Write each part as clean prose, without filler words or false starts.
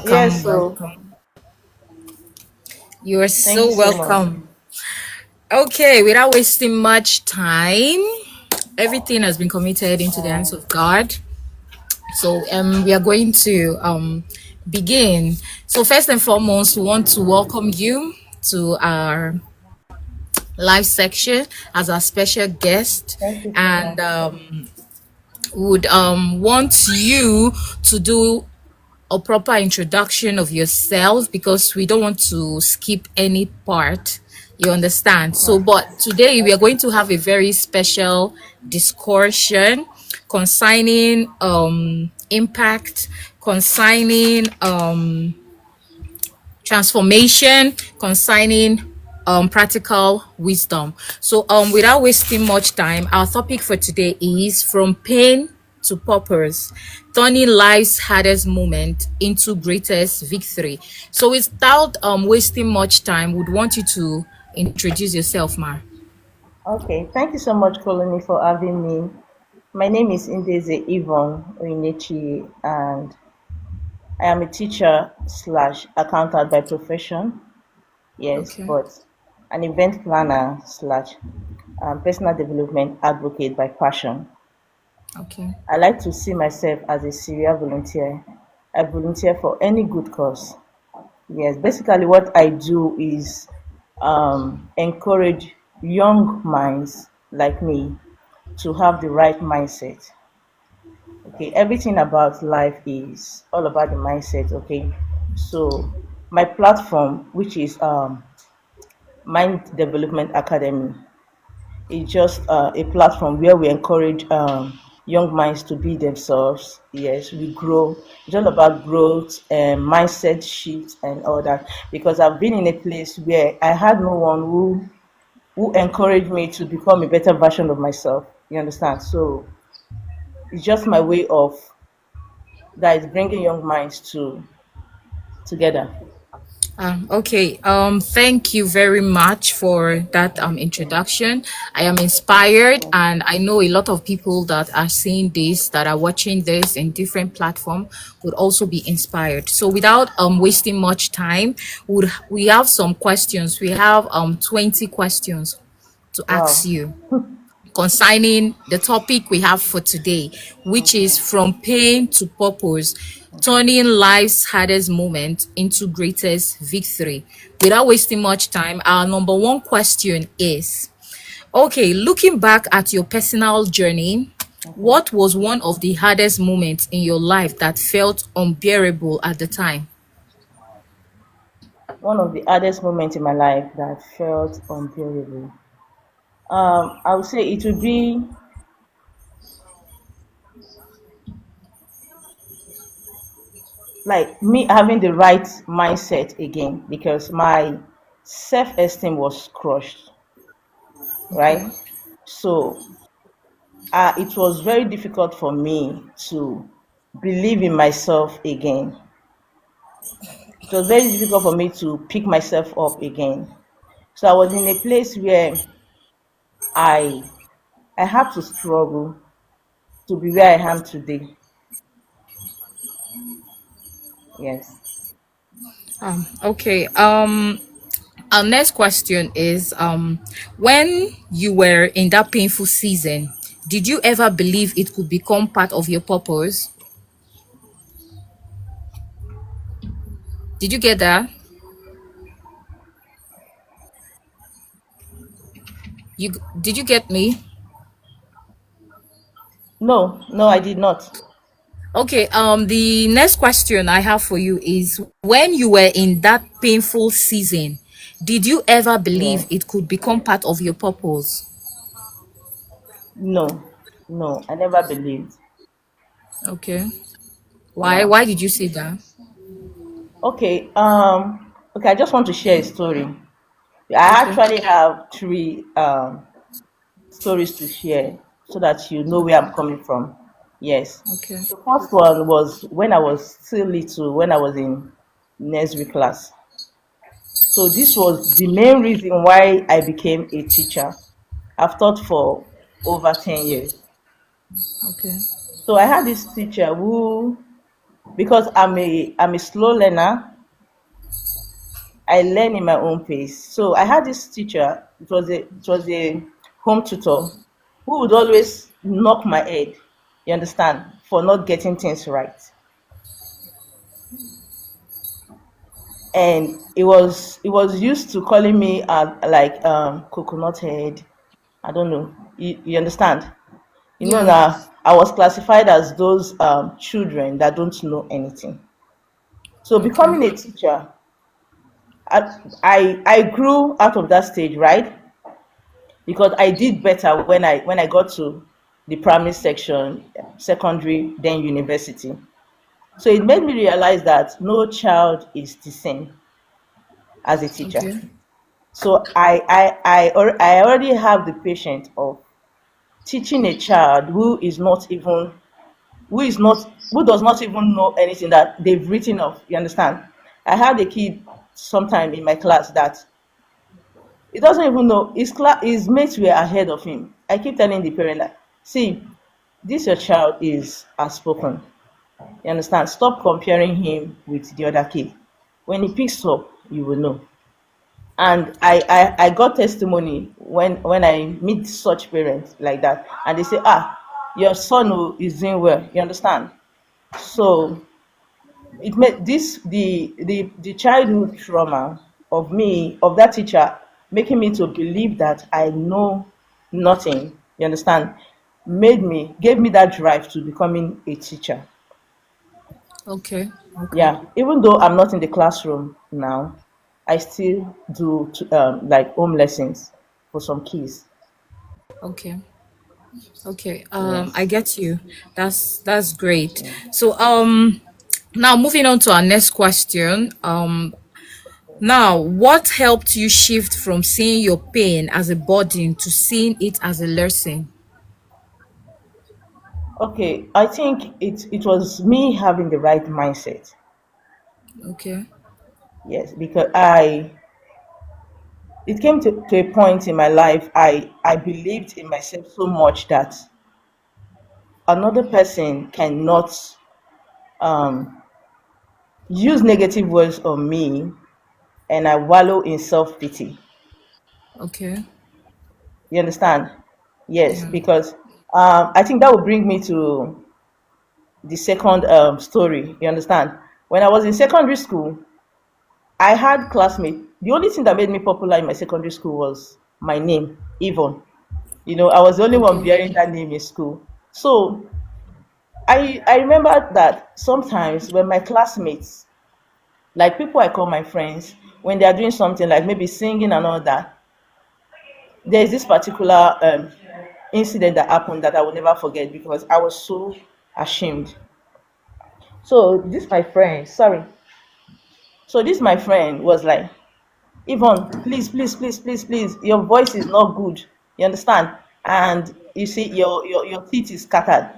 Yes, Welcome, so welcome. You are thank you so so much. welcome. Okay, without wasting much time, everything has been committed into the hands of God. So we are going to begin. So first and foremost, we want to welcome you to our live section as our special guest, Thank you so and much. would want you to do a proper introduction of yourself because we don't want to skip any part. You understand? So, but today we are going to have a very special discussion concerning impact, concerning transformation, concerning practical wisdom. So, without wasting much time, our topic for today is from pain to purpose, turning life's hardest moment into greatest victory. So, without wasting much time, would want you to introduce yourself, Ma. Okay, thank you so much, Colony, for having me. My name is Indeze Yvonne Oinechi, and I am a teacher slash accountant by profession. Yes, Okay. but an event planner slash personal development advocate by passion. Okay. I like to see myself as a serial volunteer. I volunteer for any good cause. Yes, basically what I do is encourage young minds like me to have the right mindset. Okay, everything about life is all about the mindset. Okay, so my platform, which is Mind Development Academy, is just a platform where we encourage young minds to be themselves. Yes, we grow. It's all about growth and mindset shift and all that. Because I've been in a place where I had no one who encouraged me to become a better version of myself. You understand? So it's just my way of that is bringing young minds together. Okay. Thank you very much for that introduction. I am inspired, and I know a lot of people that are seeing this, that are watching this in different platform, would also be inspired. So, without wasting much time, would we have some questions? We have 20 questions to ask Wow. you concerning the topic we have for today, which is Okay. from pain to purpose, turning life's hardest moment into greatest victory. Without wasting much time, our number one question is okay, looking back at your personal journey, Okay. what was one of the hardest moments in your life that felt unbearable at the time? One of the hardest moments in my life that felt unbearable. I would say it would be like me having the right mindset again because my self-esteem was crushed, right? Okay. So it was very difficult for me to believe in myself again. It was very difficult for me to pick myself up again. So I was in a place where I I had to struggle to be where I am today. Yes. Okay. Our next question is when you were in that painful season, did you ever believe it could become part of your purpose? Did you get that? You did you get me? No, no, I did not. Okay, the next question I have for you is when you were in that painful season, did you ever believe Yes. it could become part of your purpose? No, no, I never believed. Okay. Why? Yeah. Why did you say that? Okay. Okay, I just want to share a story. I Okay. actually have three stories to share so that you know where I'm coming from. Yes. Okay. The first one was when I was still little, when I was in nursery class. So this was the main reason why I became a teacher. I've taught for over 10 years. Okay. So I had this teacher because I'm a slow learner. I learn in my own pace. So I had this teacher. It was a home tutor who would always knock my head. You understand, for not getting things right. And it was used to calling me like coconut head. I don't know. You understand? You know Yeah. now I was classified as those children that don't know anything. So Okay. becoming a teacher, I grew out of that stage, right? Because I did better when I got to the primary section, secondary, then university. So it made me realize that no child is the same as a teacher. Okay. So I already have the patience of teaching a child who does not even know anything that they've written off. You understand? I had a kid sometime in my class that he doesn't even know his mates were ahead of him. I keep telling the parent that, see, this your child is outspoken. You understand? Stop comparing him with the other kid. When he picks up, you will know. And I got testimony when I meet such parents like that, and they say, your son is doing well. You understand? So it made the childhood trauma of that teacher making me to believe that I know nothing. You understand? Gave me that drive to becoming a teacher. Okay. Okay. Yeah, even though I'm not in the classroom now, I still do like home lessons for some kids. Okay. Okay. I Yes. get you. That's great. So now moving on to our next question. Now, what helped you shift from seeing your pain as a burden to seeing it as a lesson? Okay, I think it was me having the right mindset. Okay. Yes, because it came to a point in my life I believed in myself so much that another person cannot um use negative words on me, and I wallow in self-pity. Okay. You understand? Yes, Yeah. because I think that will bring me to the second story. You understand? When I was in secondary school, I had classmates. The only thing that made me popular in my secondary school was my name, Yvonne. I was the only one Okay. bearing that name in school. So I remember that sometimes when my classmates, like people I call my friends, when they are doing something like maybe singing and all that, there's this particular incident that happened that I will never forget because I was so ashamed. So this my friend was like, Yvonne, please, please, please, please, please, your voice is not good. You understand? And you see, your teeth is scattered.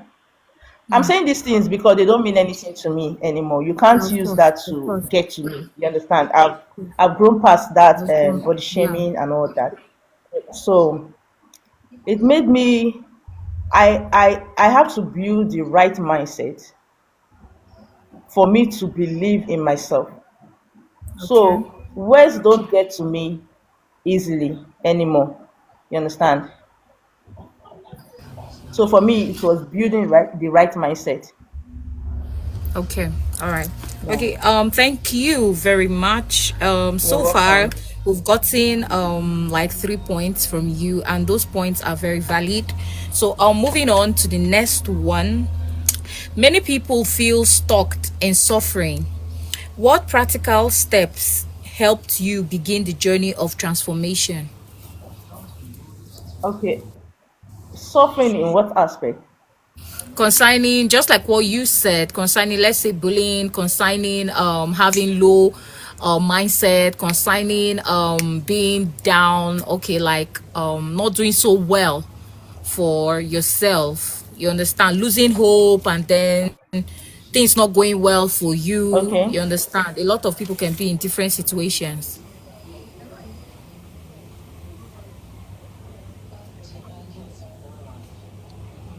I'm Mm. saying these things because they don't mean anything to me anymore. You Yeah, can't of use course. that Of to course. get to me. You understand? I've grown past that That's good. body Yeah. shaming and all that. So it made me. I have to build the right mindset for me to believe in myself. Okay. So words don't get to me easily anymore. You understand? So for me, it was building the right mindset. Okay. All right. Yeah, Okay. Thank you very much. you're So far welcome. we've gotten like 3 points from you, and those points are very valid. So moving on to the next one. Many people feel stuck in suffering. What practical steps helped you begin the journey of transformation? Okay, suffering in what aspect? Concerning, just like what you said, concerning, let's say, bullying, concerning having low mindset, concerning being down, okay, like not doing so well for yourself, you understand, losing hope, and then things not going well for you, Okay, you understand, a lot of people can be in different situations.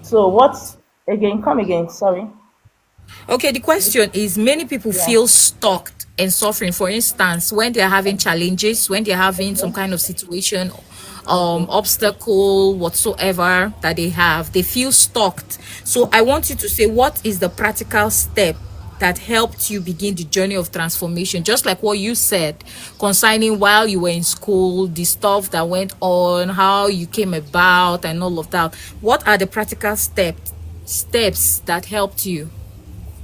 so what again? Come again. Sorry. Okay, the question is many people Yeah. feel stuck and suffering. For instance, when they're having challenges, when they're having some Okay. kind of situation, Okay. obstacle, whatsoever that they have, they feel stuck. So I want you to say, what is the practical step that helped you begin the journey of transformation? Just like what you said concerning while you were in school, the stuff that went on, how you came about, and all of that. What are the practical steps that helped you?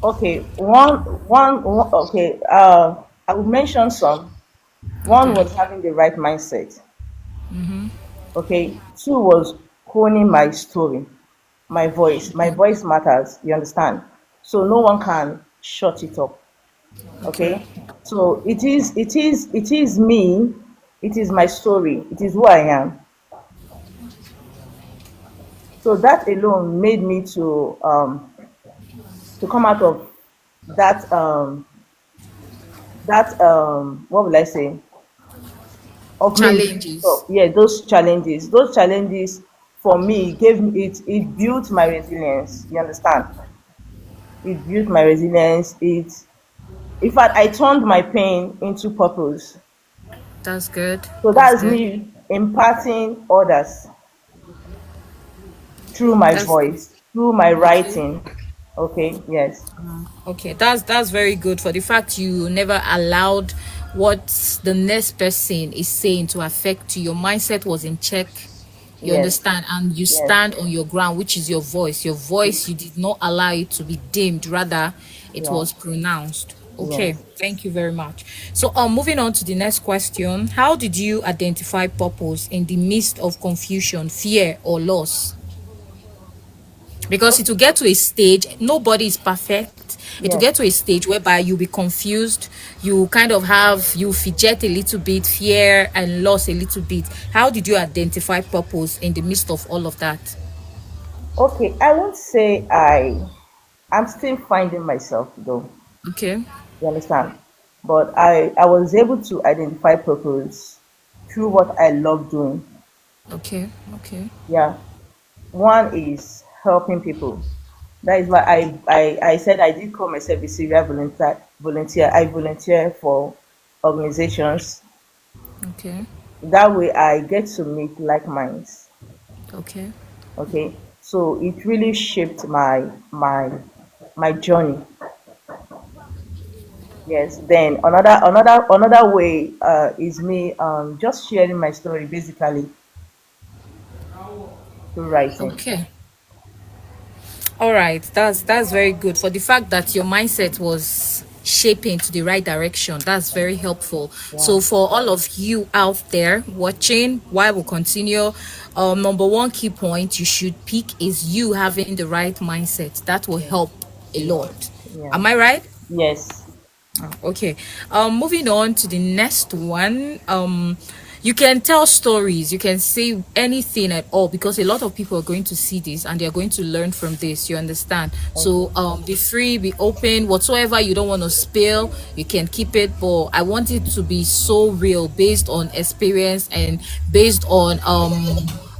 Okay. Okay. I will mention some. One Okay. was having the right mindset. Okay. Two was honing my story, my voice. My voice matters. You understand? So no one can shut it up. Okay. Okay. So it is me. It is my story. It is who I am. So that alone made me to come out of that what will I say, of me being Challenges. stuck. Yeah, those challenges for me gave me it built my resilience. You understand? It built my resilience. It In fact, I turned my pain into purpose. That's good. So That's that's good. me imparting others through my That's voice, through my okay. writing. Okay, yes, Okay, that's very good for the fact you never allowed what the next person is saying to affect you. Your mindset was in check. You yes, understand, and you yes, stand on your ground, which is your voice. Your voice, you did not allow it to be dimmed. Rather, it yeah, was pronounced. Okay, yes. thank you very much. So, moving on to the next question: how did you identify purpose in the midst of confusion, fear, or loss? Because it will Okay, get to a stage, nobody is perfect. It will yes. get to a stage whereby you'll be confused, you kind of have, you fidget a little bit, fear and loss a little bit. How did you identify purpose in the midst of all of that? Okay, I won't say I'm still finding myself though. Okay. You understand? But I was able to identify purpose through what I love doing. Okay. Okay. Yeah. One is helping people. That is why I said I did call myself a serial volunteer. I volunteer for organizations. Okay. That way I get to meet like minds. Okay. Okay. So it really shaped my journey. Yes. Then another way is me just sharing my story basically through writing. Okay. All right, that's very good for the fact that your mindset was shaping to the right direction. That's very helpful. Yeah. So for all of you out there watching, while we continue, number one key point you should pick is you having the right mindset. That will Yes. help a lot. Yeah. Am I right? Yes. Okay. Moving on to the next one. You can tell stories, you can say anything at all because a lot of people are going to see this and they're going to learn from this. You understand? So Okay. be free, be open, whatsoever you don't want to spill, you can keep it. But I want it to be so real, based on experience and based on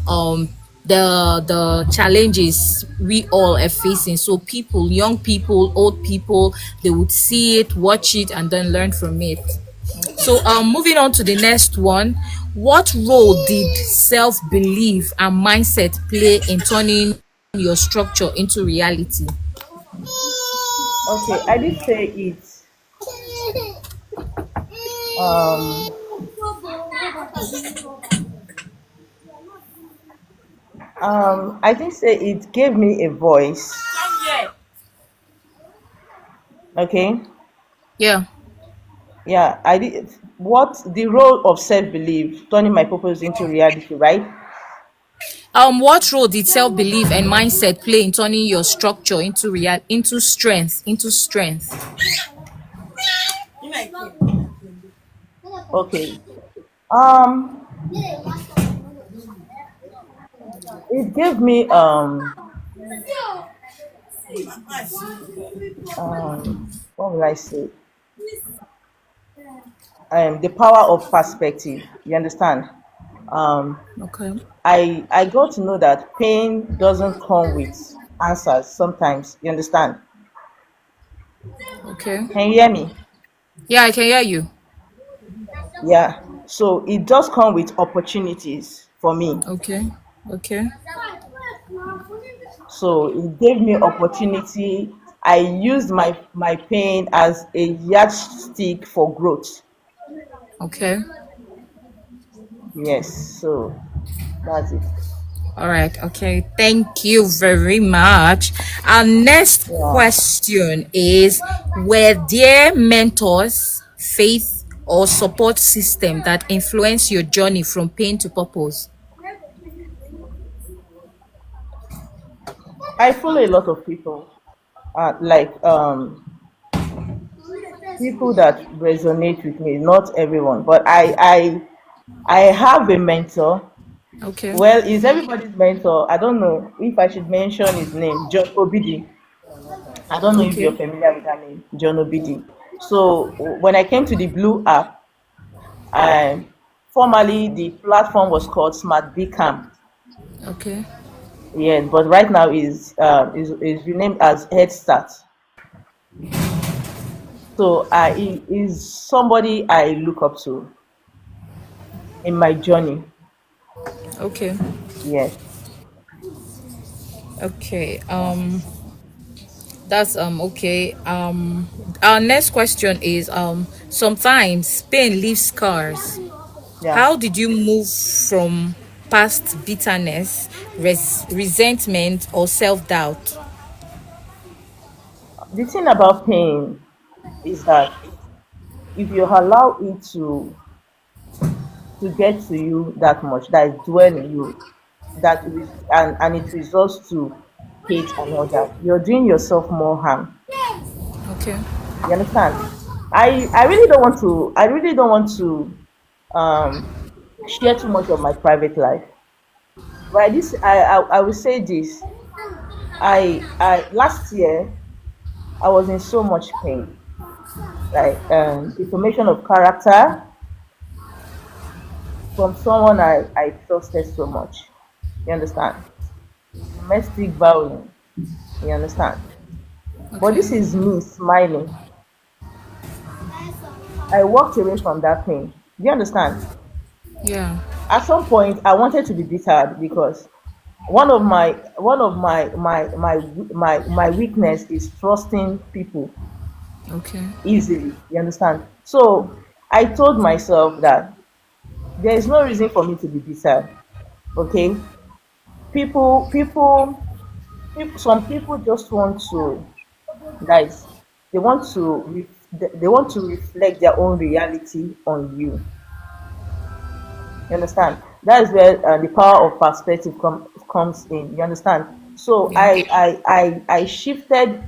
um the challenges we all are facing. So people, young people, old people, they would see it, watch it, and then learn from it. Okay. So moving on to the next one, what role did self-belief and mindset play in turning your structure into reality? Okay. I did say it. Um. I did say it gave me a voice. Okay. Yeah. Yeah. I did. What the role of self belief turning my purpose into reality, right? What role did self-belief and mindset play in turning your structure into into strength, into strength? Okay. Um. It gave me what will I say? The power of perspective. You understand? Um. Okay. I got to know that pain doesn't come with answers sometimes. You understand? Okay. Can you hear me? Yeah, I can hear you. Yeah. So it does come with opportunities for me. Okay. Okay. So it gave me opportunity. I used my pain as a yardstick for growth. Okay. Yes. So that's it. All right. Okay. Thank you very much. Our next Yeah. question is: were there mentors, faith, or support system that influence your journey from pain to purpose? I follow a lot of people, like people that resonate with me. Not everyone, but I have a mentor. Okay. Well, is everybody's mentor. I don't know if I should mention his name, John Obidi. I don't know if you're Okay. familiar with that name, John Obidi. So when I came to the Blue app, formerly the platform was called Smart Bcam. Okay. Yes, but right now is renamed as Head Start. So he is somebody I look up to in my journey. Okay. Yes. Okay. That's okay. Our next question is sometimes pain leaves scars. Yeah. How did you move from past bitterness, resentment, or self-doubt? The thing about pain is that if you allow it to get to you that much, that is dwell in you, and it results to hate and all that, you're doing yourself more harm. Okay. You understand? I really don't want to. I really don't want to um share too much of my private life. But this, I will say this. I last year I was in so much pain, like deformation of character from someone I trusted so much. You understand? Domestic violence. You understand? But Okay. this is me smiling. I walked away from that pain. Do you understand? Yeah. At some point, I wanted to be bitter because one of my weakness is trusting people Okay. easily. You understand? So I told myself that there is no reason for me to be bitter. Okay, people, people, people. Some people just want to, guys. They want to, they want to reflect their own reality on you. You understand? That is where the power of perspective comes in. You understand? So Yeah. I shifted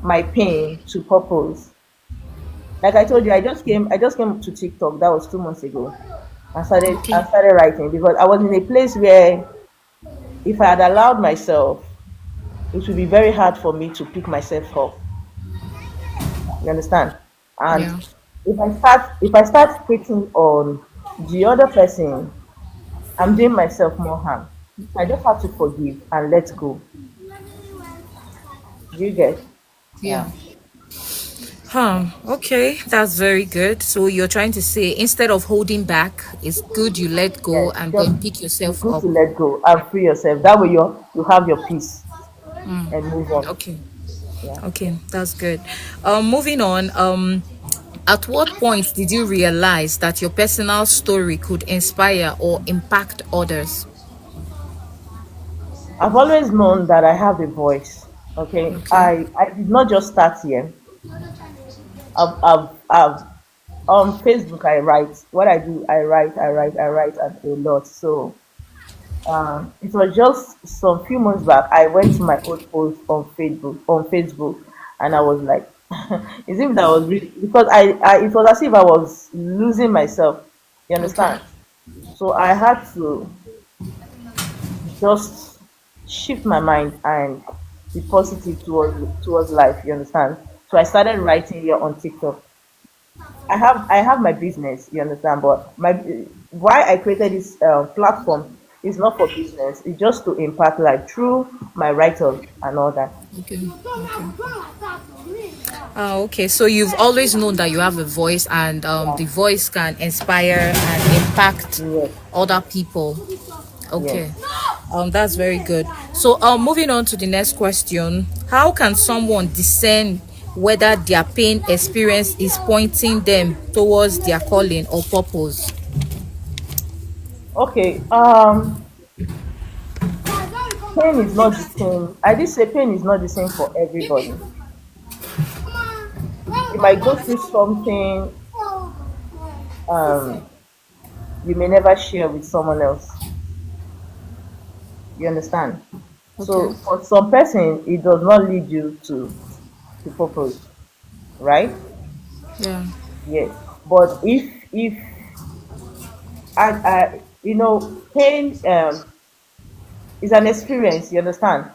my pain to purpose. Like I told you, I just came to TikTok. That was 2 months ago. I Okay. started writing because I was in a place where if I had allowed myself, it would be very hard for me to pick myself up. You understand? And Yeah. if I start picking on the other person, I'm doing myself more harm. I just have to forgive and let go. Do you get? Yeah. Yeah. Okay, that's very good. So you're trying to say instead of holding back, it's good you let go Yes. and Just then pick it's yourself good up. to let go and free yourself. That way you have your peace and move on. Okay. Yeah. Okay, that's good. Moving on. At what point did you realize that your personal story could inspire or impact others? I've always known that I have a voice. Okay. Okay. I did not just start here. I've on Facebook I write. What I do, I write a lot. So it was just some few months back. I went to my old post on Facebook, and I was like, "Is it that I was really because it was as if I was losing myself." You Okay. understand? So I had to just shift my mind and be positive towards life. You understand? So I started writing here on TikTok. I have my business, you understand, but my why I created this platform is not for business. It's just to impact life through my write-ups and all that. Okay. Okay. Okay, so you've always known that you have a voice, and Yeah. the voice can inspire and impact Yes. other people. Yes. Okay, that's very good. So, moving on to the next question: how can someone discern whether their pain experience is pointing them towards their calling or purpose? Okay. Pain is not the same. I did say pain is not the same for everybody. You might go through something um you may never share with someone else. You understand? Okay. So for some person, it does not lead you to purpose, right? Yeah. Yes. But if pain is an experience. You understand?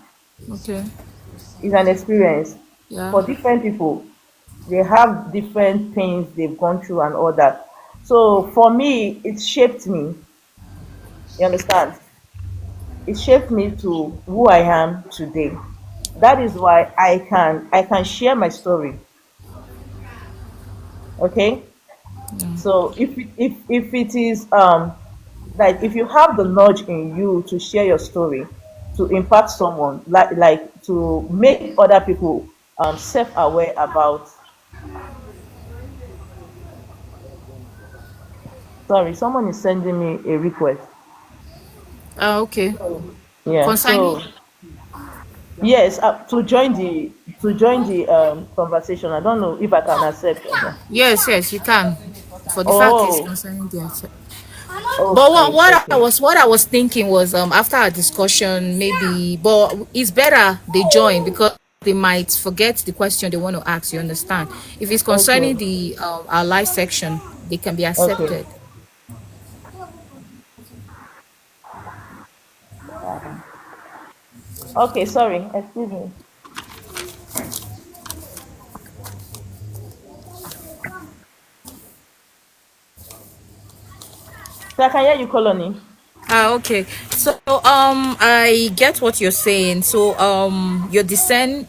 Okay. Is an experience Yeah. for different people. They have different pains they've gone through and all that. So for me, it shaped me. You understand? It shaped me to who I am today. That is why I can share my story. Okay. So if it is like if you have the nudge in you to share your story, to impact someone, like to make other people self-aware about. Sorry, someone is sending me a request. Okay. Yeah. Concerning. So yes, to join the conversation. I don't know if I can accept or not. Yes, yes, you can. For the fact is Oh, concerning the but okay, okay, what I was thinking was after our discussion maybe, but it's better they join because they might forget the question they want to ask. You understand? If it's okay, concerning the our live section, they can be okay. accepted. Okay, sorry, excuse me. So I can hear you, Colony. Okay. So I get what you're saying. So your discern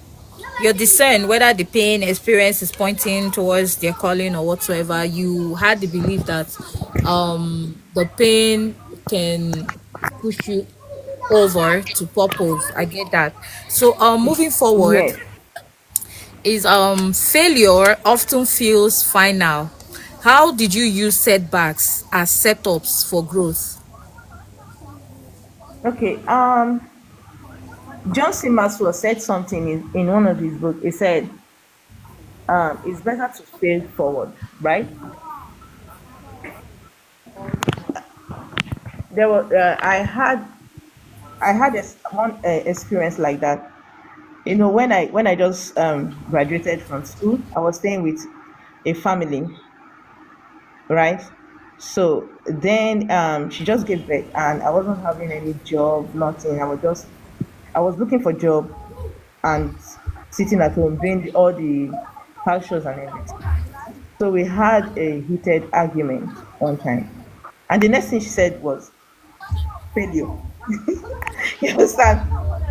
whether the pain experience is pointing towards their calling or whatsoever. You had the belief that the pain can push you over to purpose. I get that. So moving forward, Yes. is failure often feels final. How did you use setbacks as setups for growth? Okay. John C. Maxwell said something in one of his books. He said, "It's better to fail forward." Right? There were. I had one experience like that. When I just graduated from school, I was staying with a family, right? So then she just gave birth, and I wasn't having any job, nothing. I was looking for job and sitting at home doing all the house shows and everything. So we had a heated argument one time, and the next thing she said was failure. You understand?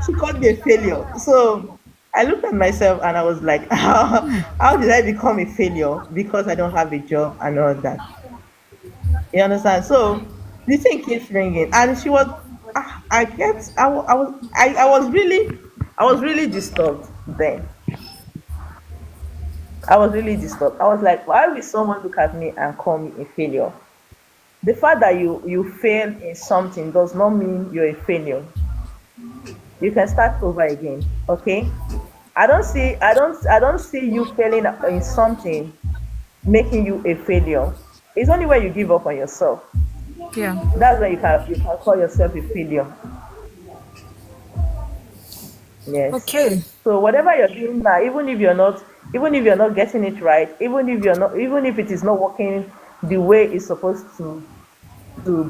She called me a failure. So I looked at myself and I was like, how did I become a failure because I don't have a job and all that? You understand? So the thing keeps ringing, and she was, I get, I was really disturbed then. I was really disturbed. I was like, why will someone look at me and call me a failure? The fact that you fail in something does not mean you're a failure. You can start over again. Okay. I don't see you failing in something making you a failure. It's only when you give up on yourself. Yeah. That's when you can call yourself a failure. Yes. Okay. So whatever you're doing now, even if you're not getting it right, even if it is not working the way it's supposed to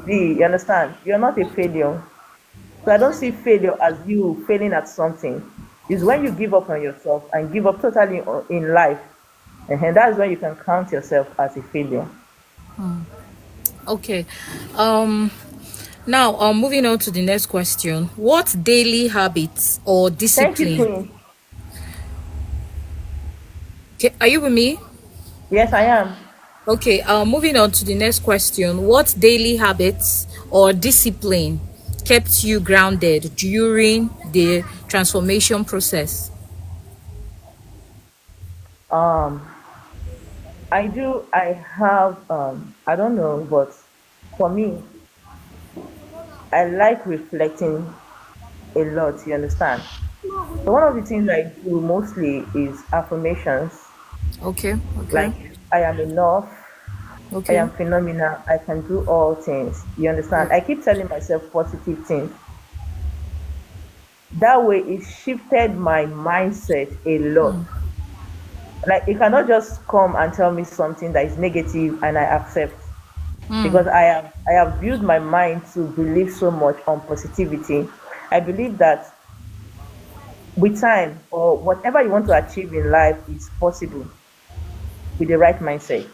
be, you understand? You're not a failure. So I don't see failure as you failing at something. It's when you give up on yourself and give up totally in life, and that's when you can count yourself as a failure. Okay. Um Now, moving on to the next question. What daily habits or Thank you, discipline? Queen. Okay, are you with me? Yes, I am. Okay, moving on to the next question. What daily habits or discipline kept you grounded during the transformation process? Um, I have, I don't know, but for me, I like reflecting a lot, you understand? So one of the things I do mostly is affirmations, Okay, okay, like I am enough, I okay. am phenomenal, I can do all things. You understand? Yeah. I keep telling myself positive things. That way it shifted my mindset a lot. Like you cannot just come and tell me something that is negative and I accept, because I have built my mind to believe so much on positivity. I believe that with time or whatever you want to achieve in life is possible with the right mindset.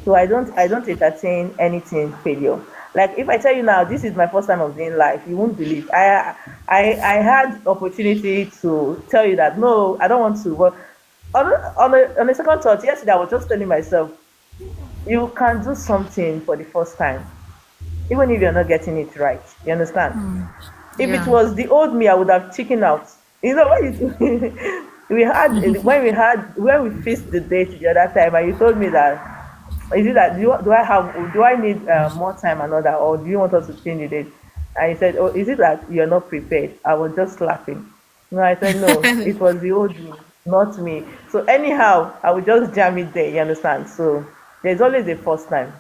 So I don't entertain anything failure. Like if I tell you now this is my first time of doing life, you won't believe. I had opportunity to tell you that no, I don't want to. But on a second thought, yesterday I was just telling myself, you can do something for the first time, even if you're not getting it right. You understand? If it Yeah. was the old me, I would have chicken out. You know when you, when we fixed the date the other time, and you told me that, is it that do I need more time another, or do you want us to change the date? And he said, oh, is it that you're not prepared? I was just laughing. No, I said no. It was the old me, not me. So anyhow, I would just jam it there. You understand? So there's always a first time.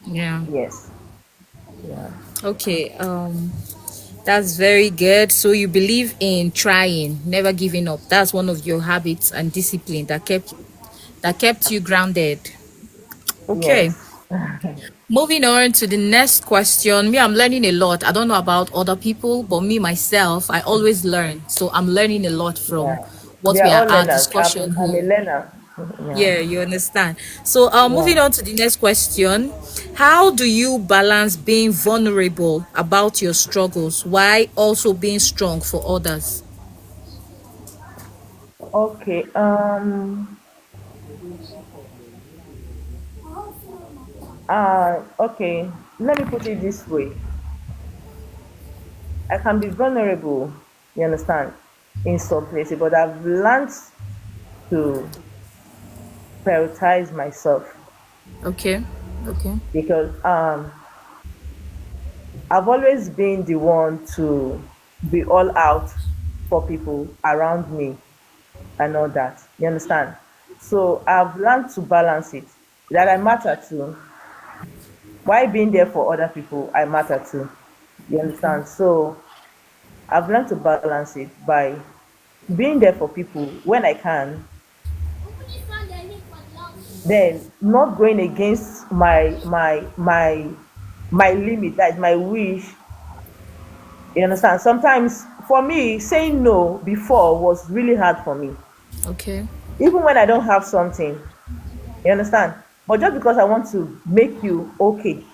Yeah. Yes. Yeah. Okay. That's very good. So you believe in trying, never giving up. That's one of your habits and discipline that kept you grounded. Okay. Yes. Moving on to the next question. Me, I'm learning a lot. I don't know about other people, but me myself, I always learn. So I'm learning a lot from Yeah. what We we are are all our learners. discussion I'm a here. learner. Yeah. Yeah, you understand. So, moving Yeah. on to the next question. How do you balance being vulnerable about your struggles while also being strong for others? Okay. Okay. Let me put it this way. I can be vulnerable, you understand, in some places, but I've learned to prioritize myself, Okay, okay, because I've always been the one to be all out for people around me and all that. You understand? So I've learned to balance it. That I matter to. Why being there for other people, I matter to. You okay, understand? So I've learned to balance it by being there for people when I can, then not going against my limit, that is my wish. You understand? Sometimes for me, saying no before was really hard for me. okay, Even when I don't have something, you understand? But just because I want to make you okay.